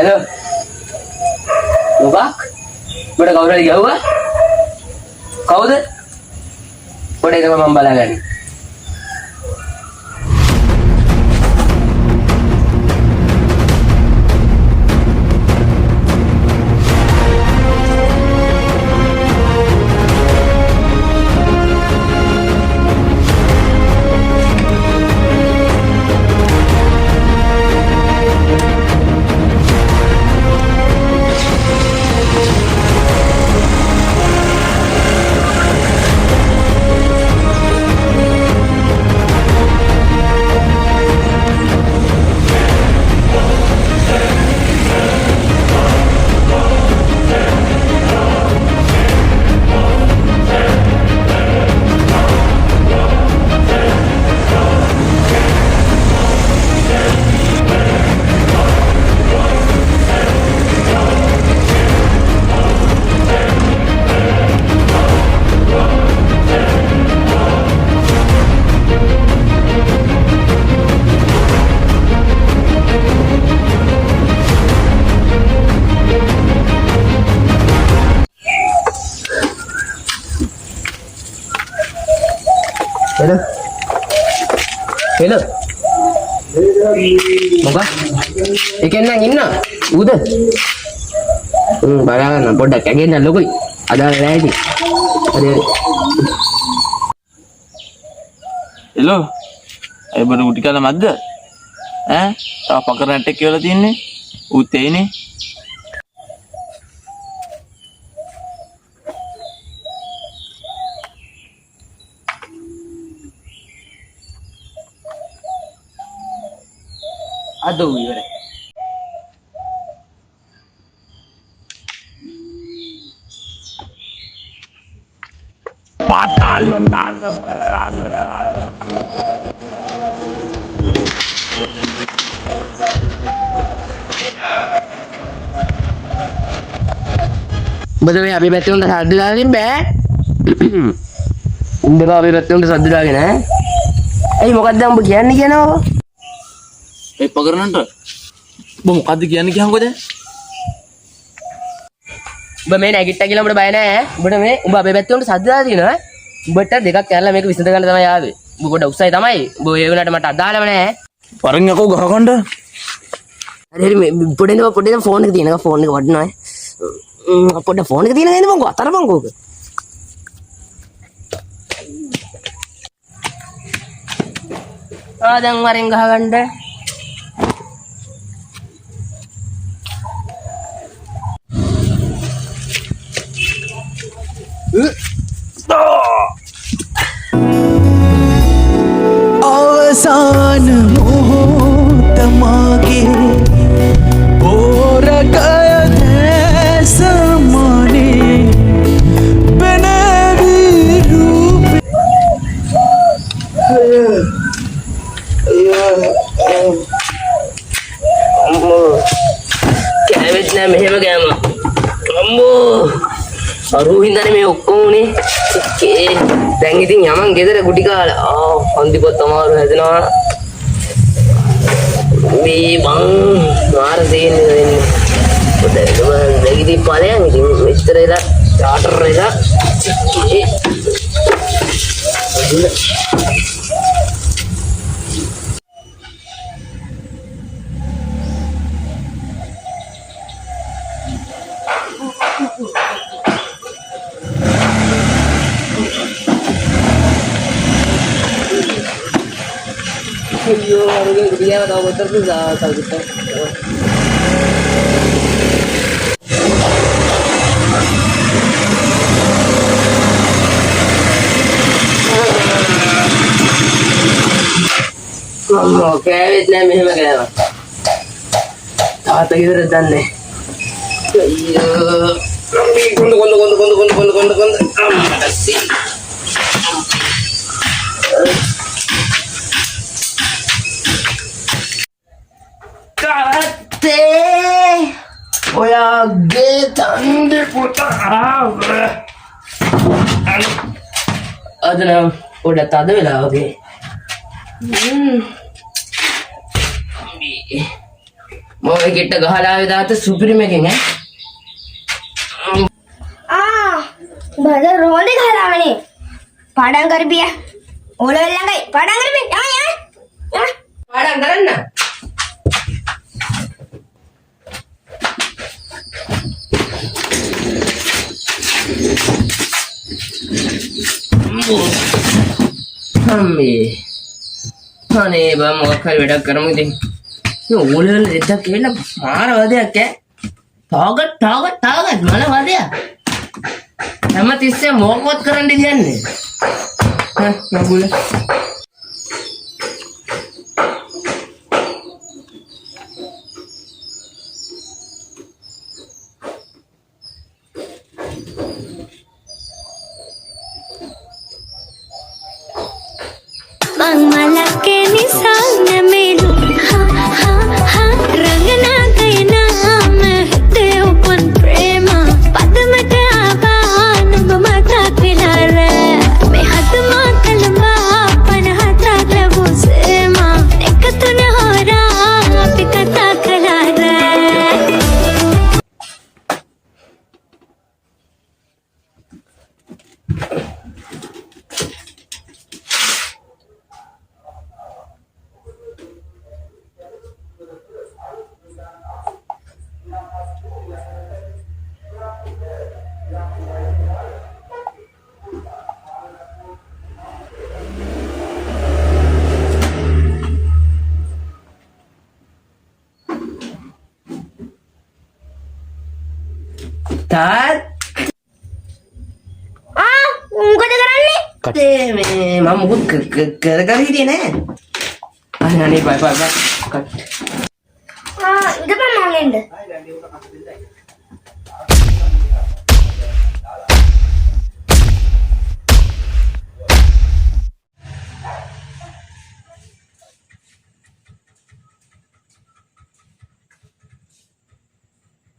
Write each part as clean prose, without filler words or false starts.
Hello. Mubak? Udah kau udah jauh ah? Kau tuh? Udah itu membalangan. Hello. Hello. Moga. Ikan nang inna. Udah. Barangan produk kayak gini lo koi. Ada lagi. Ada. Hello. Ayo baru di kalam ada. Apa karena tek yola ini? Ute ini. Aduh, iya. Fatal. Betul ya, Abi Betul udah sadar lagi, Be. Udah Abi Betul udah sadar lagi, nah. Mau kadang begini kan, oh. Pagaran tuh. Bom kadi kian ni kian ko deh. Ba मैं negative किला बड़ा बायना है बड़ा मैं उबा बेबेत्ते उन्हें साथ दिया ना बट देखा क्या ला मेरे को विश्वास करने तमाय याद वो बड़ा उत्साह तमाय वो ये उन्हें टमाटर डाला मैंने Parang ako gakakanda. अरे पुड़े ने फोन के दिए ना फोन के बटन है पुड़े फोन के दिए ना बंगो आता रहा बंगो आ दंग मारेंगे गहागंडे අවසාන මොහොත මාගේ පෝරකය දැසමනේ බැනවි රූපේ කෑවෙත් නෑ මෙහෙම කෑම අම්මෝ අරු හින්දානේ මේ ඔක්කොම උනේ දැන් ඉතින් යමන් ගෙදර ගුටි කාලා හන්දිපොත් අමාරු හැදෙනවා මේ බං මාර සීන් දෙන්නේ දැන් ඉතින් ඵලයන් ඉතින් මෙච්චර එලා ස්ටාර්ටර් එලා अयो अरे दिया बताओ उधर से जा सकते oke इतने में मैं गया आता इधर जाने अयो गुंड अस्सी Karate, oya getande puta. Ada udah tak ada lah oke. මොකද කිට්ට ගහලා ආවේ තාත්ත සුපිරිමකින් ඈ. බද රෝලේ ගහලාවනේ. පාඩම් කරපියා. ඕලෙල් ළඟයි. පාඩම් කරපිය. යම. පාඩම් කරන්න. අම්මේ. අනේ බා මොකක් හරි වැඩක් කරමු ඉතින්. මේ ඕලෙල් දෙයක් කියලා මාර වදයක් ඈ. තාගට් මල වදයක්. හැම තිස්සෙම මොකවත් කරන්න දෙන්නේ. නගුල. Mangmalake nisang melu rangana kayna mehte upan prema padmata avan mata pilare me hatma kalma panhata lagu sema ekatuna hora pikata kalare තාත් මොකද කරන්නේ? මේ මම මොකද කර හිටියේ නෑ. අනේ බයි කට්. ඉඳපන් මම එන්න.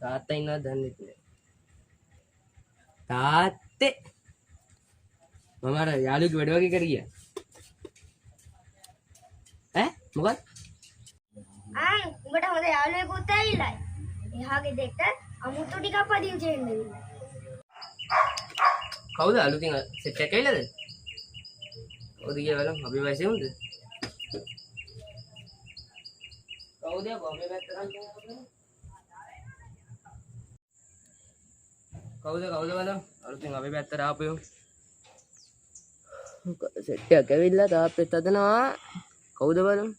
තාත්තා ඉන්නවද දන්නේ නැහැ. තාත්තේ මම අර යාළුවෙක් වැඩ වගේ කර ගියා. ඈ මොකක්ද? උඹට හොඳ යාළුවෙකුත් ඇවිල්ලායි. එහාගේ දෙකට අමුතු ටිකක් පදිංචි වෙන්න වෙනවා. කවුද අලුතින් සෙට් එකක් ඇවිල්ලාද? කවුද කියලා බලමු අපි වයසේ උන්ද? කවුද අපේ පැත්තට කවුද බලමු අලුතින් අපේ පැත්තට ආපයෝ. සෙට් එකක් ඇවිල්ලා තාත්තෙත් හදනවා. කවුද බලමු?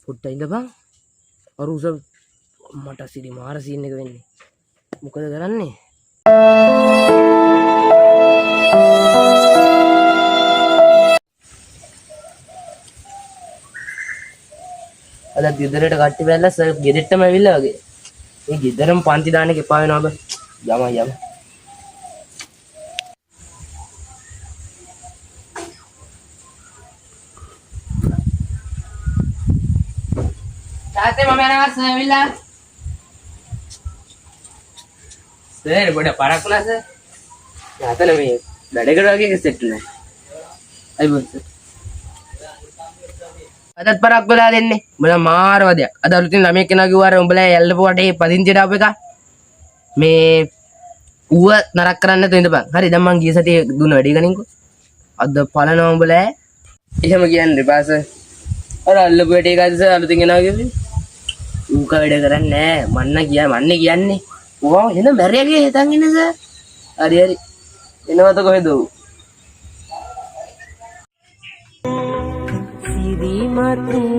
පොට්ට ඉඳපන්. අර උස මට සිරි මාර සීන් එක වෙන්නේ. මොකද කරන්නේ? අද ගෙදරට කට්ටි බැලලා සර් ගෙදෙට්ටම ඇවිල්ලා වගේ. මේ ගෙදරම පන්ති දාන්න එක එපා වෙනවා බ. යම. තාත්තේ මම යනවා සර් ඇවිල්ලා. සර් බඩ පරක් වුණා සර්. යාතන මේ වැඩකට වගේ සෙට් නෑ. අයි බොස්. අදත් පරක් වෙලා දෙන්නේ. උඹලා මාර වදයක්. අද අලුතින් ළමයෙක් කෙනා කිව්වා අර උඹලා යල්ලපුවට ඒ පදිංචියට ආපු එක. මේ ඌව නරක කරන්න නැතුව ඉඳපන්. හරි දැන් මං ගිය සතියේ දුන්න වැඩි ගනින්කෝ. අද පලනවා උඹලා. එහෙම කියන්නේ පාස. අර අල්ලපු වැඩ එකද සර් අලුතින් කෙනා කිව්වේ. ඌ කවඩ කරන්නේ නෑ. මන්නේ කියන්නේ. ඌව එන මැරියගේ හිතන් ඉන්නේ සර්. හරි. එනවද කොහෙද ඌ?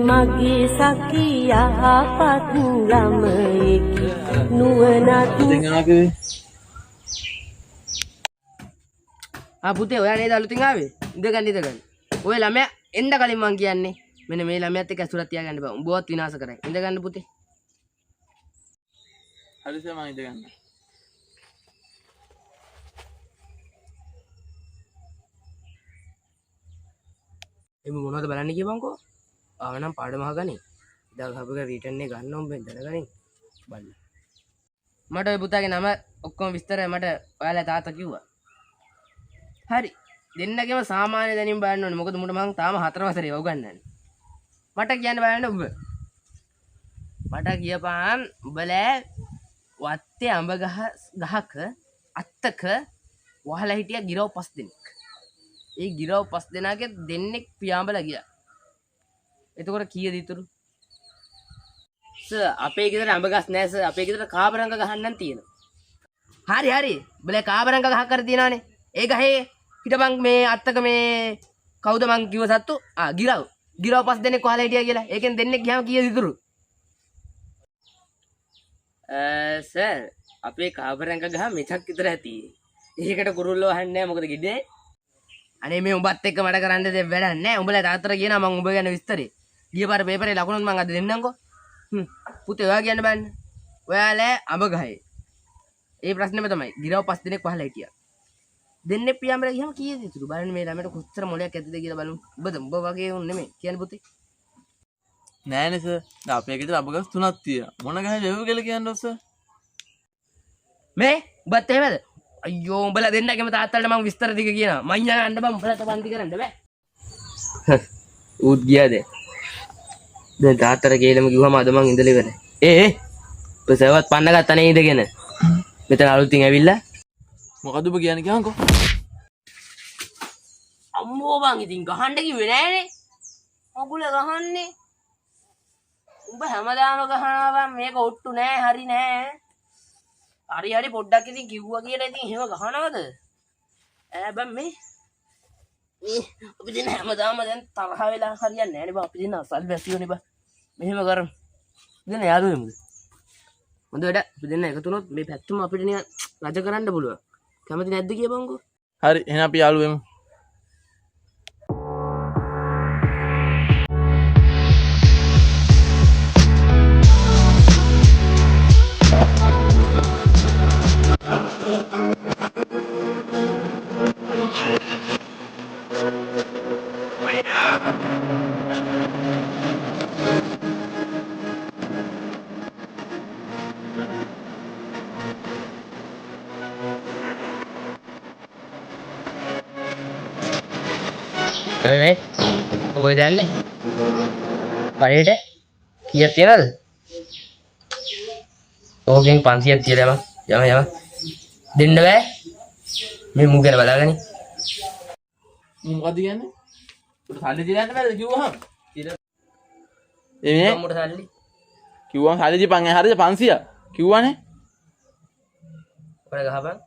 මගේ සකියා පත් ළමයෙකි නුවණතු පුතේ ඔයා නේද අලුතින් ආවේ? ඉඳගන්න. ඔය ළමයා එන්න කලින් මං කියන්නේ මෙන්න මේ ළමයාත් එක්ක ඇසුරක් තියාගන්න බෑ. උඹවත් විනාශ කරයි. ඉඳගන්න පුතේ. හරි සර් මම ඉඳගන්න. එමු මොනවද බලන්න කියපන්කෝ. ආවනම් පාඩම අහගනි. ඉතින් අපිට රිටර්න් එක ගන්න ඕම් බෙන් දැනගනින්. බලන්න. මට ඔය පුතාගේ නම ඔක්කොම විස්තරය මට ඔයාලා තාත්තා කිව්වා. හරි. දෙන්නගේම සාමාන්‍ය දැනීම බලන්න ඕනේ. මොකද මුට මම තාම 4 වසරේ උගන්වන්නේ. මට කියන්න බලන්න ඔබ. මට කියපන් උඹලා වත්තේ අඹ ගහක අත්තක වහලා හිටියා ගිරව 5 දෙනෙක්. ඒ ගිරව 5 දෙනාගේ දෙන්නෙක් පියාඹලා ගියා. එතකොට කීයද ඉතුරු? සර් අපේ ගෙදර අඹ ගස් නැහැ සර්. අපේ ගෙදර කාබරංග ගහන්නන් තියෙනවා. හරි. උඹලා කාබරංග ගහ කර තියනවනේ. ඒ ගහේ හිටපන් මේ අත්තක මේ කවුද මං කිව්ව සත්තු? ගිරව 5 දෙනෙක් වහලා හිටියා කියලා. ඒකෙන් දෙන්නෙක් ගියාම කීයද ඉතුරු? සර් අපේ කාබරංග ගහ මෙතක් විතර ඇති. ඒකට කුරුල්ලෝ අහන්නේ නැහැ මොකද ගිඩේ? අනේ මේ උඹත් එක්ක මට කරන්න දෙයක් වැඩක් නැහැ. උඹලා තාත්තට කියනවා මං උඹ ගැන විස්තරේ. ගිය පාර පේපරේ ලකුණුත් මං අද දෙන්නම්කෝ. පුතේ ඔයා කියන්න බෑනේ. ඔයාලා අඹ ගහේ. ඒ ප්‍රශ්නේම තමයි. ගිරව 5 දිනක් වහලා හිටියා. දෙන්නේ පියාඹලා ගියාම කීයද ඉතුරු? බලන්න මේ ළමයට කොච්චර මොලයක් ඇද්දද කියලා බලමු. උඹ වගේ උන් නෙමෙයි. කියන්නේ පුතේ. නෑනේ සර්. දැන් අපේ ගෙදර අඹ ගස් 3ක් තියෙනවා. මොන ගහේ වැව් කියලා කියන්නේ සර්? මේ උඹත් එහෙමද? අයියෝ උඹලා දෙන්නගේම තාත්තලට මං විස්තර ටික කියනවා. මං යන්න බං උඹලට පන්ති කරන්න බෑ. ඌත් ගියාද? දැන් තාත්තට ගේලම කිව්වම අද මං ඉඳලා ඉවරයි. ඔබසවත් පන්න ගත්තා නේ ඉඳගෙන. මෙතන අලුතින් ඇවිල්ලා. මොකද ඔබ කියන්නේ කියන්කෝ? අම්මෝ බං ඉතින් ගහන්න කිව්වේ නෑනේ. අකුල ගහන්නේ. උඹ හැමදාම ගහනවා බං මේක ඔට්ටු නෑ හරි නෑ. හරි පොඩ්ඩක් ඉතින් කිව්වා කියලා ඉතින් එහෙම ගහනවද? බං මේ අපි දෙන්න හැමදාම දැන් තරහ වෙලා හරියන්නේ නෑනේ බං. අපි දෙන්න අසල් වැසියෝනේ බං. මෙහෙම කරමු. දෙන්න යාළුවෙමුද? හොඳ වැඩ. අපි දෙන්න එකතු වුණොත් මේ පැත්තම අපිට නිකන් රජ කරන්න පුළුවන්. කැමති නැද්ද කියපන්කෝ? හරි එහෙනම් අපි යාළු වෙමු. මේ ඔය දැන්නේ පරියට කීයක් තියනද? ඕකෙන් 500ක් තියලා යම දෙන්න බෑ. මේ මූ ගැන බලාගනි. මොකද කියන්නේ? උට සල්ලි දිනන්න බෑද කිව්වහම? එනේ මොකට සල්ලි? කිව්වම සල්ලි දීපන් හරිද 500 කිව්වනේ. ඔය ගහපන්.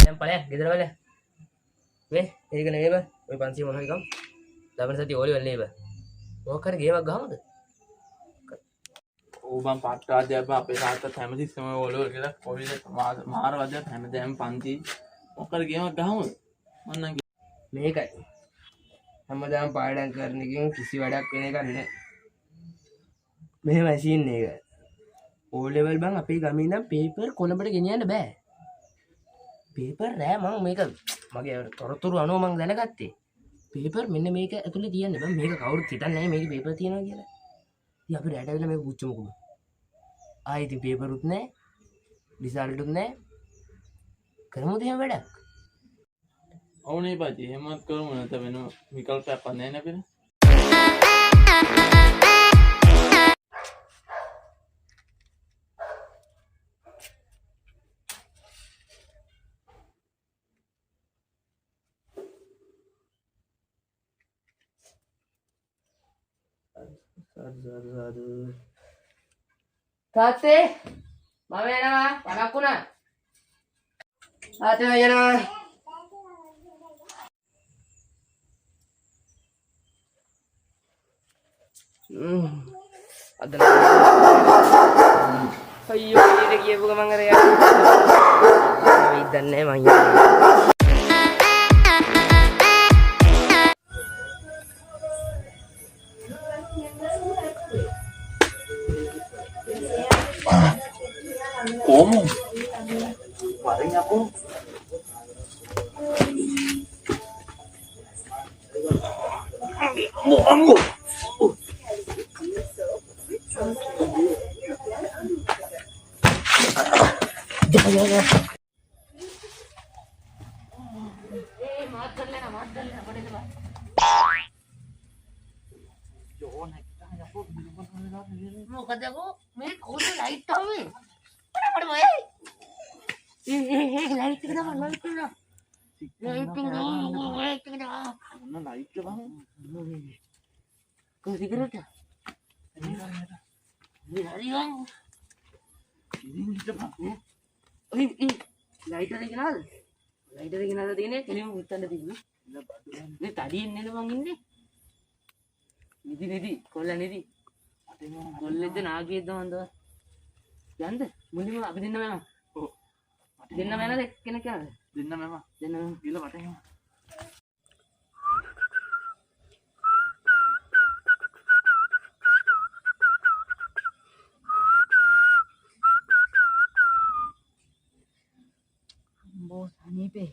දැන් පළයක් ගෙදර වල. මේ ඒක නෙවෙයි බං. ඔය 500 මොනවද ගම්? ලබන සතිය ඕලි වල නේ බං. මොකක් හරි ගේමක් ගහමුද? ඕ බං පාට්ටාදයක් බං අපේ තාත්තත් හැමතිස්සම ඕලෝ කියලා කොවිද මාර වදයක් හැමදාම පන්ති මොකක් හරි ගේමක් ගහමුද? මන්නම් මේකයි. හැමදාම පාඩම් කරන එකෙන් කිසි වැඩක් වෙන එකක් නැහැ. මෙහෙම ඇසින් එක. ඕ ලෙවල් බං අපේ ගමේ ඉඳන් පේපර් කොළඹට ගෙනියන්න බෑ. පේපර් නෑ මම මේක මගේ තොරතුරු අනුව මම දැනගත්තේ. පේපර් මෙන්න මේක ඇතුලේ තියන්නේ බං. මේක කවුරුත් හිතන්නේ නැහැ මේකේ පේපර් තියනවා කියලා. ඉතින් අපි රැට ඇවිල්ලා මේක පුච්චමුකෝ. ආයි ඉතින් පේපරුත් නැහැ. රිසල්ටුත් නැහැ. කරමුද එහෙම වැඩක්? ඕනේ පාටි එහෙමත් කරමු නැත්නම් වෙන විකල්පයක් නැහැ නේ අපිට. තාත්තේ මම එනවා පණක් වුණා. තාත්තේ මම එනවා. අද අයියෝ ඊට කියපු ගමන් අර යා මම ඉදන්නේ මං යන්නේ. Como? Paling aku. Ambo. Ya. මොකද මේ කොහොමද ලයිට් ආවේ? බරපඩ මොයි. ලයිට් එක දාන්න ලයිට් එක. ලයිට් එක දාන්න. මොන ලයිට් එක බං? කොහේ සිගරට්? හරි බං. ඉතින් හිටපන්. ඔය ලයිටර් එක නාද? ලයිටර් එක නාද තියෙන්නේ කෙලිම උත්තන්න තියෙන්නේ. මේ තඩියෙන් නේද මං ඉන්නේ? නිදි කොල්ල නිදි. කොල්ලෙක්ද නාගියෙක්ද මන්ද? යන්ද මුලින්ම අපි දෙන්න වෙනවා. ඔව්. දෙන්න වෙනද කෙනෙක් යනද? දෙන්න මම. දෙන්න ගිහලා වට එනවා. බොස් අනීපේ.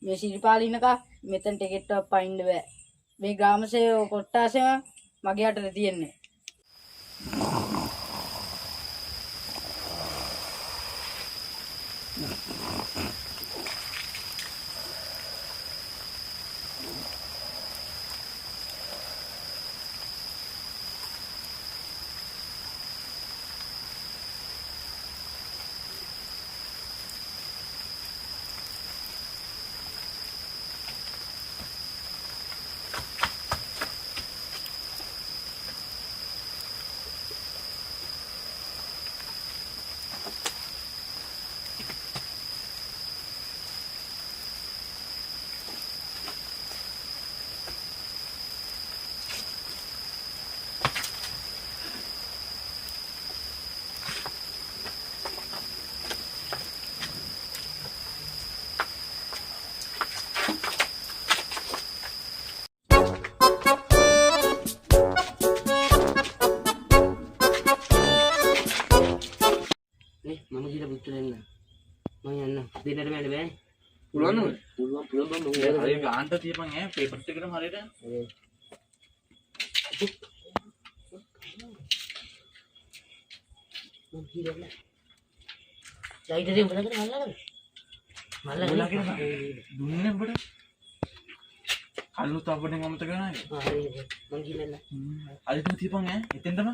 මේ සිරිපාලිනක මෙතන ටිකට් එකක් පයින්න බෑ. මේ ග්‍රාමසේවක කොට්ටාසෙම මගේ යටට තියෙන්නේ. මම ගිහලා බුත්තර එන්න. මම යන්න. දෙන්නට බෑනේ බෑ. පුළුවන් නේද? පුළුවන් බං. හරි ගාන්ට තියපන් ඈ පේපර්ස් එකටම හරියට. මම ගිහලා ලයිටර් එක බලන්න මල්ලගෙන. දුන්නේ උඹට. කල්ලු තව්වඩෙන් අමතක වෙනවා නේද? හරි මම ගිහලා එන්න. අද තුන් තියපන් ඈ එතෙන්ටම.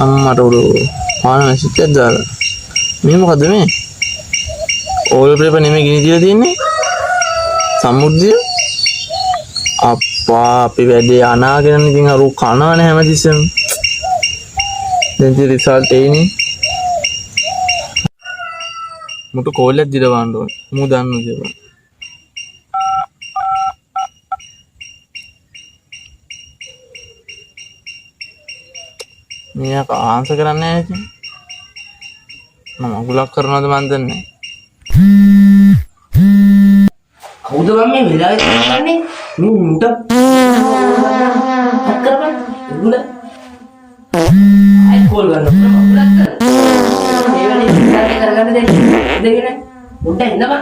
අම්මට උඩ පාන මැසේජ් එකක් දාලා මේ මොකද මේ ඕල් පේපර් නෙමෙයි ගිනි තියලා තියෙන්නේ සම්මුද්දිය අප්පා අපි වැඩේ අනාගෙන ඉතින් අර කනවනේ හැමතිස්සෙම දැන් ඉතින් රිසල්ට් එයිනේ මුට කෝලෙත් දිරවන්න ඕන මූ දන්නු දේවා මෙයා ආන්සර් කරන්නේ නැහැ ඉතින් මම අගුලක් කරනවද මන් දන්නේ කවුද මම මේ වෙලාවේ කරන්නේ මේ මුට කරපන් උගුල අයි කෝල් ගන්න උගුලක් කරන මේ වෙලේ ඉස්සරහ කරගන්න දෙගෙන උඩ එන්නපන්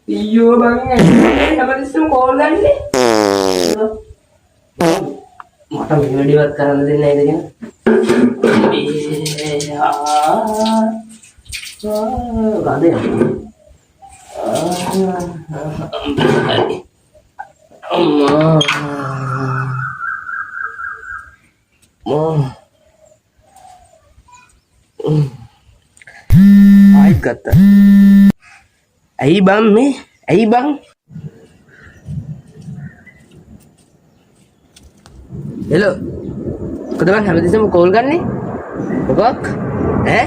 අයියෝ මං හැමතිස්සෙම කෝල් ගන්නනේ මට මේ වැඩිවත් කරන්න දෙන්නේ නැයිද කියන ගාදේ ආයිත් ගත්තා ඇයි බං මේ ඇයි බං හෙලෝ කොහොමද බං හැමතිස්සෙම කෝල් ගන්නේ මොකක් ඈ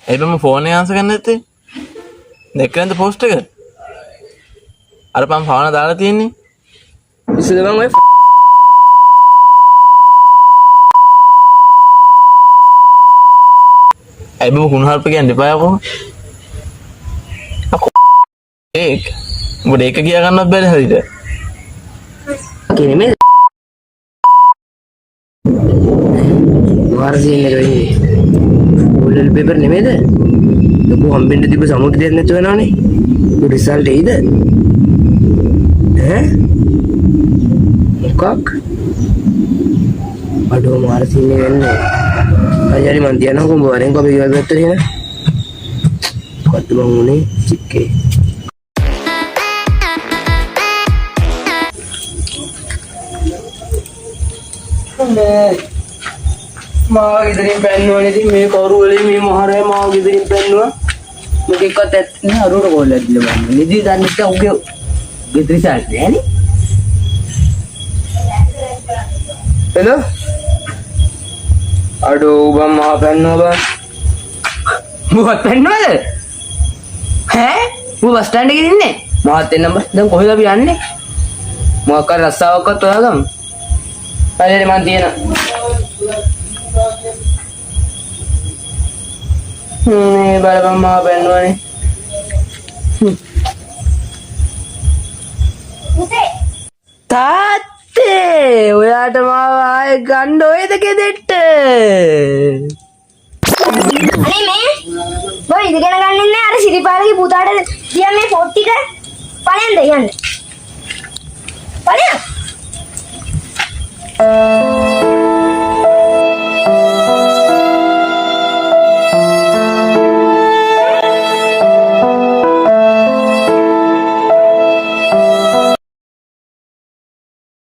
එබම ෆෝන් එක ආන්සර් කරන්න නැත්තේ දැක්කද පෝස්ට් එක අර පම් ෆෝන දාලා තියෙන්නේ ඉස්සෙල්ල බං ඔය ඇයි බෝ කුණහල්ප කියන්න එපා යකෝ. ඒක උඹට ඒක කියා ගන්නත් බැරි හරියට. කියන්නේ මේ වාරසින් එක වෙන්නේ. ඕලල් පේපර් නෙමෙයිද? ලොකු හම්බෙන්න තිබ්බ සමුද්‍රයක් නැතුව යනවනේ. ඒ රිසල්ට් එයිද? ඈ? මොකක්? අඩෝ වාරසින් එක වෙන්නේ. අයියාරි මන් තියනවා කොඹ වරෙන් කොබ ඉවල් පැත්තට එන. කොත් මං උනේ චික්කේ. මාව ගෙදරින් පැන්නුවා නේද මේ කවුරු වලින් මේ මහරය මාව ගෙදරින් පැන්නුවා මොකෙක්වත් ඇත්තේ අරුණ කොල්ලක් දිලා බලන්න නිදි දන්නත් උගේ ගෙදරි සාල් නෑනේ හෙලෝ අඩෝ ඔබ මාව පැන්නුවා බං මොකක් පැන්නුවද ඈ ඔබ බස් ස්ටෑන්ඩ් එකේ ඉන්නේ මාත් එන්න බං දැන් කොහෙද අපි යන්නේ මොකක් කර රස්සාවක්වත් හොයාගමු හරියට මන් තියෙන මේ බලපන් මාව පෙන්නුවානේ පුතේ තාත්තේ ඔයාට මාව ආයෙ ගන්න ඔයද ගෙදෙට්ට අනේ මේ බෝ ඉඳගෙන ගන්න ඉන්නේ අර සිරිපාලගේ පුතාට දියන් මේ ෆෝට් ටික පලයන්ද යන්න පලයන්